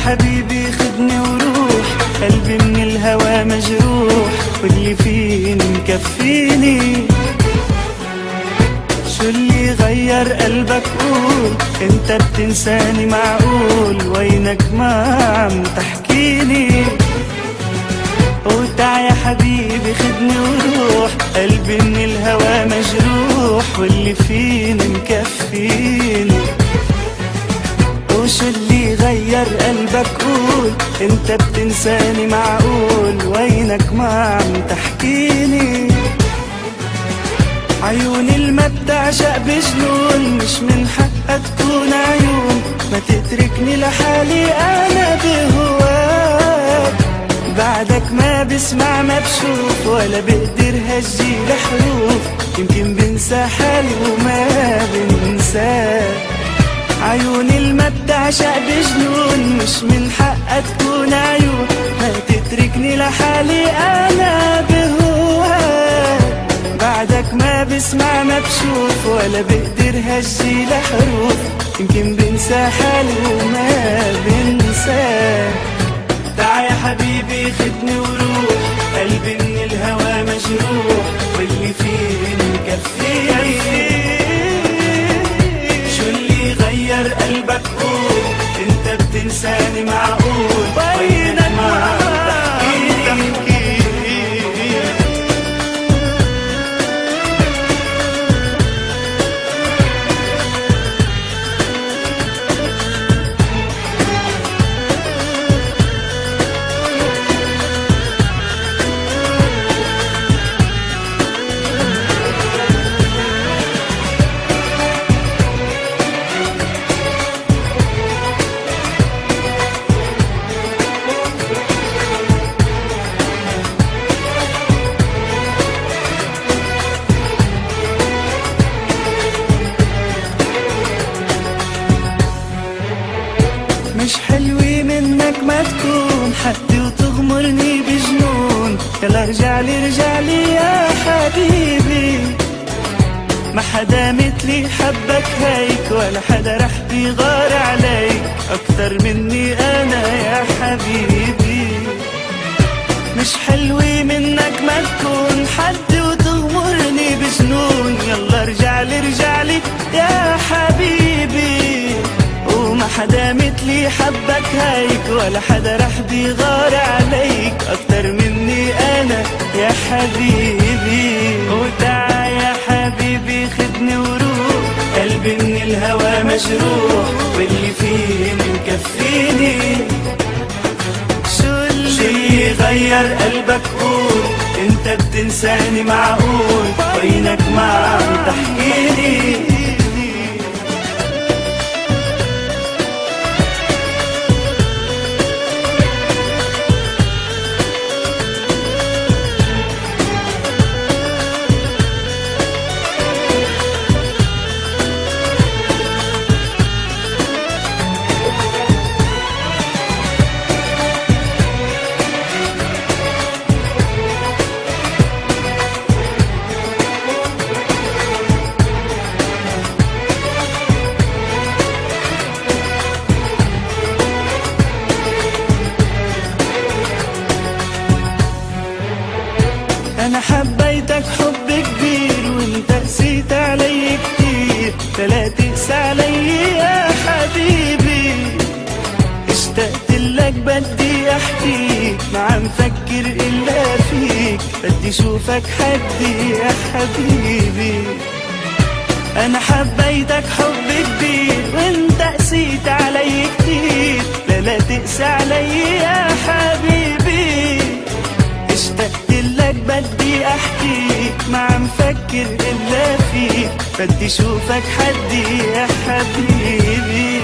حبيبي خدني وروح، قلبي من الهوى مجروح، واللي فيني مكفيني. شو اللي غير قلبك قول، انت بتنساني معقول، وينك ما عم تحكيني. وتع يا حبيبي خدني وروح، قلبي من الهوى مجروح، واللي فيني مكفيني. وشو اللي غير قلبك قول، انت بتنساني معقول، وينك ما عم تحكيني. عيوني الما بتعشق بجنون، مش من حقها تكون عيون، ما تتركني لحالي انا بهواك. بعدك ما بسمع ما بشوف، ولا بقدر هجي لحروف، يمكن بنسى حالي وما بنساك. عيوني الما بتعشق بجنون، مش من حقها تكون عيون، ما تتركني لحالي انا بهواك. بعدك ما بسمع ما بشوف، ولا بقدر هجي لحروف، يمكن بنسى حالي وما بنساك. تعا يا حبيبي خدني وروح، قلبي من الهوى مجروح، واللي فيه مكفيني. غير قلبك قول، انت بتنساني معقول، وينك ما عم تحكيني. مش حلوة منك ما تكون حدي وتغمرني بجنون، يلا رجعلي رجعلي يا حبيبي. ما حدا مثلي حبك هيك، ولا حدا رح بيغار عليك اكتر مني انا يا حبيبي. مش حلوة منك ما تكون حدي وتغمرني بجنون، يلا رجعلي رجعلي يا حبيبي. وما حدا مثلي حبك هيك، ولا حدا رح بيغار عليك اكتر مني انا يا حبيبي. وتع يا حبيبي خدني وروح، قلبي من الهوى مجروح، واللي فيه مكفيني. شو اللي غير قلبك قول، انت بتنساني معقول، وينك ما عم تحكيني. أنا حبيتك حب كبير، وانت قسيت علي كتير، فلا تقسى علي يا حبيبي. اشتقت لك بدي احكيك، ما عم فكر الا فيك، بدي شوفك حدي يا حبيبي. أنا حبيتك حب كبير، وانت قسيت علي كتير، فلا تقسى علي يا حبيبي. اشتقت لك بدي احكيك، ما عم فكر الا فيك، بدي شوفك حدي يا حبيبي.